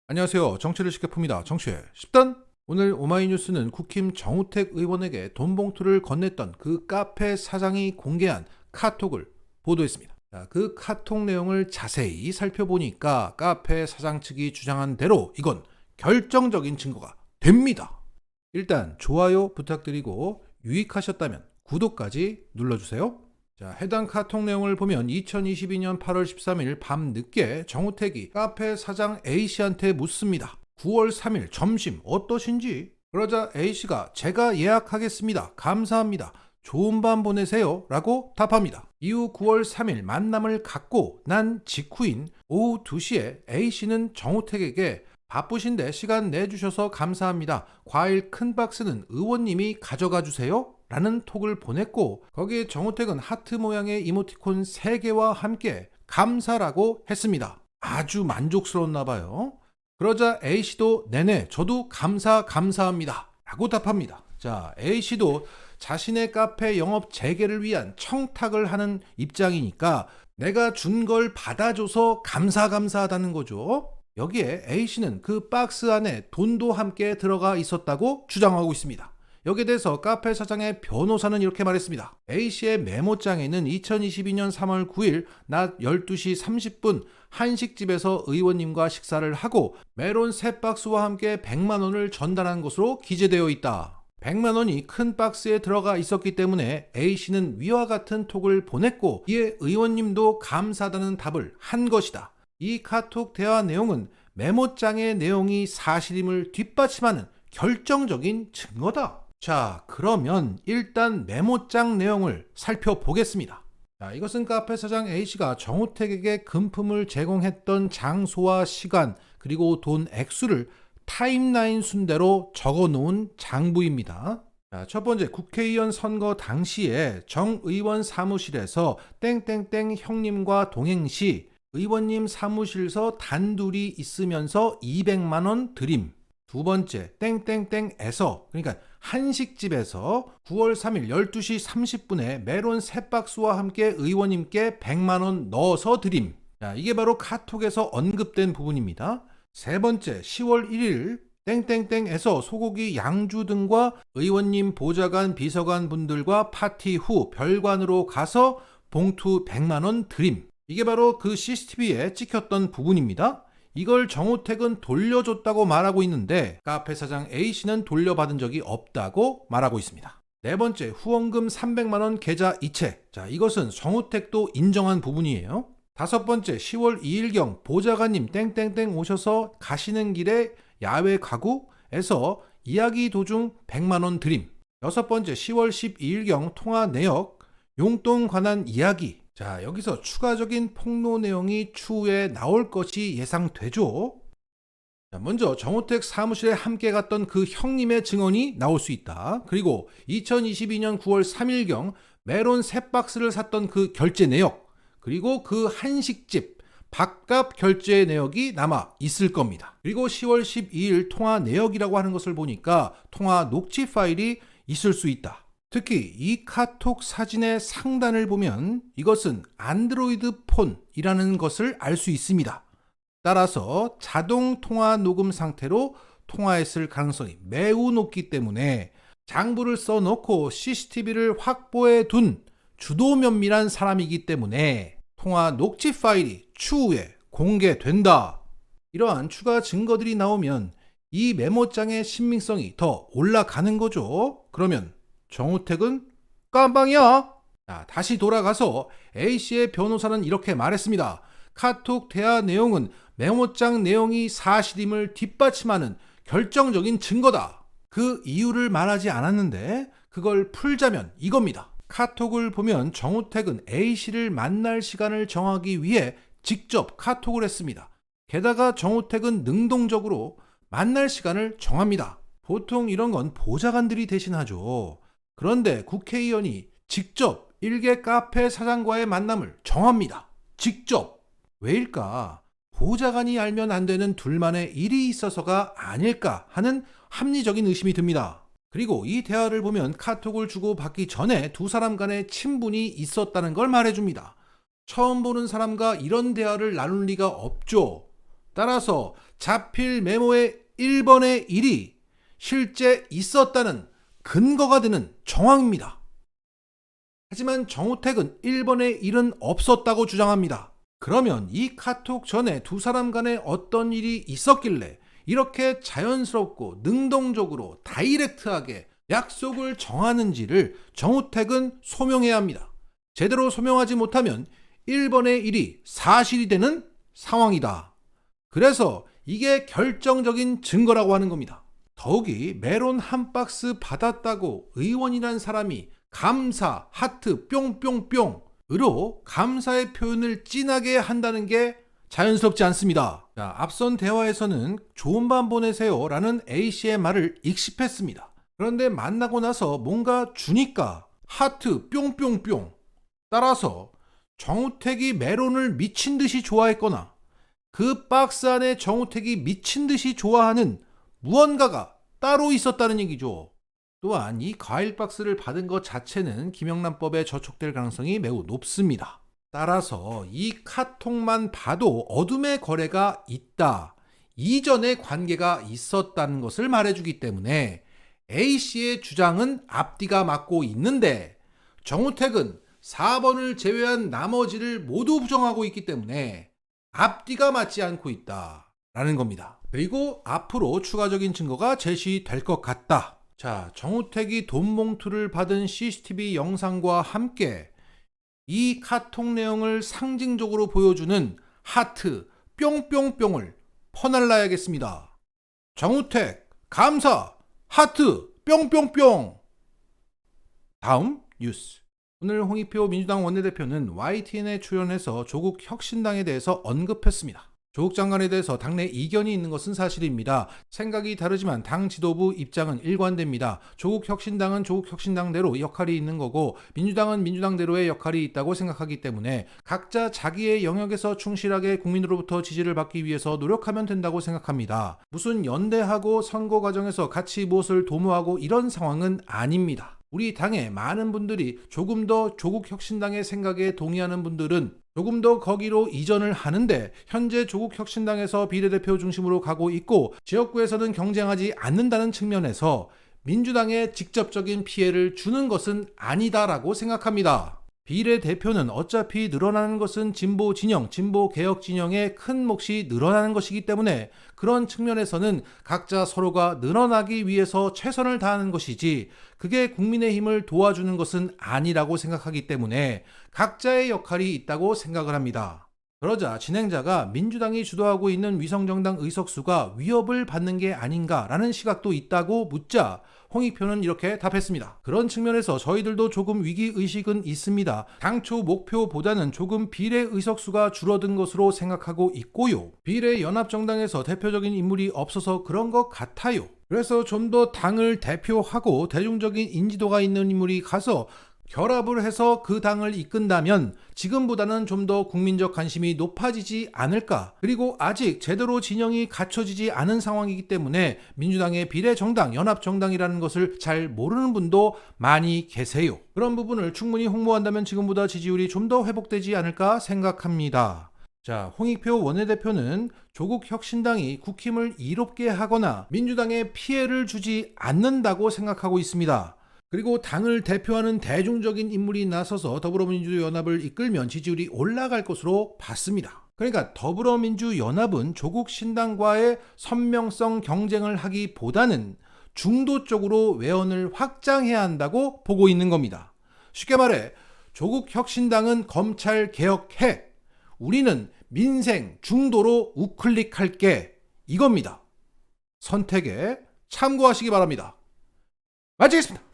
안녕하세요. 정치를 쉽게 풉니다. 정치의 10단. 오늘 오마이뉴스는 국힘 정우택 의원에게 돈 봉투를 건넸던 그 카페 사장이 공개한 카톡을 보도했습니다. 그 카톡 내용을 자세히 살펴보니까 카페 사장 측이 주장한 대로 이건 결정적인 증거가 됩니다. 일단 좋아요 부탁드리고 유익하셨다면 구독까지 눌러주세요. 해당 카톡 내용을 보면 2022년 8월 13일 밤 늦게 정우택이 카페 사장 A씨한테 묻습니다. 9월 3일 점심 어떠신지? 그러자 A씨가 제가 예약하겠습니다. 감사합니다. 좋은 밤 보내세요. 라고 답합니다. 이후 9월 3일 만남을 갖고 난 직후인 오후 2시에 A씨는 정우택에게 바쁘신데 시간 내주셔서 감사합니다. 과일 큰 박스는 의원님이 가져가 주세요. 라는 톡을 보냈고 거기에 정우택은 하트 모양의 이모티콘 3개와 함께 감사라고 했습니다. 아주 만족스러웠나 봐요. 그러자 A씨도 네네 저도 감사합니다 라고 답합니다. A씨도 자신의 카페 영업 재개를 위한 청탁을 하는 입장이니까 내가 준 걸 받아줘서 감사하다는 거죠. 여기에 A씨는 그 박스 안에 돈도 함께 들어가 있었다고 주장하고 있습니다. 여기에 대해서 카페 사장의 변호사는 이렇게 말했습니다. A씨의 메모장에는 2022년 3월 9일 낮 12시 30분 한식집에서 의원님과 식사를 하고 메론 3박스와 함께 100만 원을 전달한 것으로 기재되어 있다. 100만 원이 큰 박스에 들어가 있었기 때문에 A씨는 위와 같은 톡을 보냈고 이에 의원님도 감사하다는 답을 한 것이다. 이 카톡 대화 내용은 메모장의 내용이 사실임을 뒷받침하는 결정적인 증거다. 그러면 일단 메모장 내용을 살펴보겠습니다. 이것은 카페 사장 A씨가 정우택에게 금품을 제공했던 장소와 시간 그리고 돈 액수를 타임라인 순대로 적어놓은 장부입니다. 첫 번째, 국회의원 선거 당시에 정 의원 사무실에서 땡땡땡 형님과 동행시 의원님 사무실서 단둘이 있으면서 200만 원 드림. 두 번째, 땡땡땡에서 그러니까 한식집에서 9월 3일 12시 30분에 메론 3박스와 함께 의원님께 100만 원 넣어서 드림. 이게 바로 카톡에서 언급된 부분입니다. 세 번째, 10월 1일 땡땡땡에서 소고기 양주 등과 의원님 보좌관 비서관 분들과 파티 후 별관으로 가서 봉투 100만 원 드림. 이게 바로 그 CCTV에 찍혔던 부분입니다. 이걸 정우택은 돌려줬다고 말하고 있는데 카페 사장 A씨는 돌려받은 적이 없다고 말하고 있습니다. 네 번째, 후원금 300만 원 계좌 이체. 이것은 정우택도 인정한 부분이에요. 다섯 번째, 10월 2일경 보좌관님 땡땡땡 오셔서 가시는 길에 야외 가구에서 이야기 도중 100만 원 드림. 여섯 번째, 10월 12일경 통화 내역 용돈 관한 이야기. 여기서 추가적인 폭로 내용이 추후에 나올 것이 예상되죠. 먼저 정우택 사무실에 함께 갔던 그 형님의 증언이 나올 수 있다. 그리고 2022년 9월 3일경 메론 3박스를 샀던 그 결제 내역, 그리고 그 한식집 밥값 결제 내역이 남아 있을 겁니다. 그리고 10월 12일 통화 내역이라고 하는 것을 보니까 통화 녹취 파일이 있을 수 있다. 특히 이 카톡 사진의 상단을 보면 이것은 안드로이드 폰이라는 것을 알 수 있습니다. 따라서 자동 통화 녹음 상태로 통화했을 가능성이 매우 높기 때문에 장부를 써놓고 CCTV를 확보해 둔 주도 면밀한 사람이기 때문에 통화 녹취 파일이 추후에 공개된다. 이러한 추가 증거들이 나오면 이 메모장의 신빙성이 더 올라가는 거죠. 그러면 정우택은 깜빵이야. 다시 돌아가서 A씨의 변호사는 이렇게 말했습니다. 카톡 대화 내용은 메모장 내용이 사실임을 뒷받침하는 결정적인 증거다. 그 이유를 말하지 않았는데 그걸 풀자면 이겁니다. 카톡을 보면 정우택은 A씨를 만날 시간을 정하기 위해 직접 카톡을 했습니다. 게다가 정우택은 능동적으로 만날 시간을 정합니다. 보통 이런 건 보좌관들이 대신하죠. 그런데 국회의원이 직접 일개 카페 사장과의 만남을 정합니다. 직접. 왜일까? 보좌관이 알면 안 되는 둘만의 일이 있어서가 아닐까 하는 합리적인 의심이 듭니다. 그리고 이 대화를 보면 카톡을 주고받기 전에 두 사람 간의 친분이 있었다는 걸 말해줍니다. 처음 보는 사람과 이런 대화를 나눌 리가 없죠. 따라서 자필 메모의 1번의 1이 실제 있었다는 근거가 되는 정황입니다. 하지만 정우택은 1번의 1은 없었다고 주장합니다. 그러면 이 카톡 전에 두 사람 간에 어떤 일이 있었길래 이렇게 자연스럽고 능동적으로 다이렉트하게 약속을 정하는지를 정우택은 소명해야 합니다. 제대로 소명하지 못하면 1번의 1이 사실이 되는 상황이다. 그래서 이게 결정적인 증거라고 하는 겁니다. 더욱이 메론 한 박스 받았다고 의원이란 사람이 감사, 하트, 뿅뿅뿅으로 감사의 표현을 진하게 한다는 게 자연스럽지 않습니다. 자, 앞선 대화에서는 좋은 밤 보내세요 라는 A씨의 말을 익십했습니다. 그런데 만나고 나서 뭔가 주니까 하트, 뿅뿅뿅. 따라서 정우택이 메론을 미친 듯이 좋아했거나 그 박스 안에 정우택이 미친 듯이 좋아하는 무언가가 따로 있었다는 얘기죠. 또한 이 과일 박스를 받은 것 자체는 김영란법에 저촉될 가능성이 매우 높습니다. 따라서 이 카톡만 봐도 어둠의 거래가 있다. 이전에 관계가 있었다는 것을 말해주기 때문에 A씨의 주장은 앞뒤가 맞고 있는데 정우택은 4번을 제외한 나머지를 모두 부정하고 있기 때문에 앞뒤가 맞지 않고 있다라는 겁니다. 그리고 앞으로 추가적인 증거가 제시될 것 같다. 자, 정우택이 돈 봉투를 받은 CCTV 영상과 함께 이 카톡 내용을 상징적으로 보여주는 하트, 뿅뿅뿅을 퍼날라야겠습니다. 정우택, 감사, 하트, 뿅뿅뿅. 다음 뉴스. 오늘 홍익표 민주당 원내대표는 YTN에 출연해서 조국 혁신당에 대해서 언급했습니다. 조국 장관에 대해서 당내 이견이 있는 것은 사실입니다. 생각이 다르지만 당 지도부 입장은 일관됩니다. 조국 혁신당은 조국 혁신당대로 역할이 있는 거고 민주당은 민주당대로의 역할이 있다고 생각하기 때문에 각자 자기의 영역에서 충실하게 국민으로부터 지지를 받기 위해서 노력하면 된다고 생각합니다. 무슨 연대하고 선거 과정에서 같이 무엇을 도모하고 이런 상황은 아닙니다. 우리 당의 많은 분들이 조금 더 조국 혁신당의 생각에 동의하는 분들은 조금 더 거기로 이전을 하는데 현재 조국 혁신당에서 비례대표 중심으로 가고 있고 지역구에서는 경쟁하지 않는다는 측면에서 민주당에 직접적인 피해를 주는 것은 아니다라고 생각합니다. 비례대표는 어차피 늘어나는 것은 진보 진영, 진보 개혁 진영의 큰 몫이 늘어나는 것이기 때문에 그런 측면에서는 각자 서로가 늘어나기 위해서 최선을 다하는 것이지 그게 국민의힘을 도와주는 것은 아니라고 생각하기 때문에 각자의 역할이 있다고 생각을 합니다. 그러자 진행자가 민주당이 주도하고 있는 위성정당 의석수가 위협을 받는 게 아닌가라는 시각도 있다고 묻자 홍익표는 이렇게 답했습니다. 그런 측면에서 저희들도 조금 위기의식은 있습니다. 당초 목표보다는 조금 비례 의석수가 줄어든 것으로 생각하고 있고요. 비례 연합정당에서 대표적인 인물이 없어서 그런 것 같아요. 그래서 좀 더 당을 대표하고 대중적인 인지도가 있는 인물이 가서 결합을 해서 그 당을 이끈다면 지금보다는 좀 더 국민적 관심이 높아지지 않을까. 그리고 아직 제대로 진영이 갖춰지지 않은 상황이기 때문에 민주당의 비례정당, 연합정당이라는 것을 잘 모르는 분도 많이 계세요. 그런 부분을 충분히 홍보한다면 지금보다 지지율이 좀 더 회복되지 않을까 생각합니다. 자, 홍익표 원내대표는 조국 혁신당이 국힘을 이롭게 하거나 민주당에 피해를 주지 않는다고 생각하고 있습니다. 그리고 당을 대표하는 대중적인 인물이 나서서 더불어민주연합을 이끌면 지지율이 올라갈 것으로 봤습니다. 그러니까 더불어민주연합은 조국 신당과의 선명성 경쟁을 하기보다는 중도적으로 외연을 확장해야 한다고 보고 있는 겁니다. 쉽게 말해 조국 혁신당은 검찰 개혁해, 우리는 민생 중도로 우클릭할게, 이겁니다. 선택에 참고하시기 바랍니다. 마치겠습니다.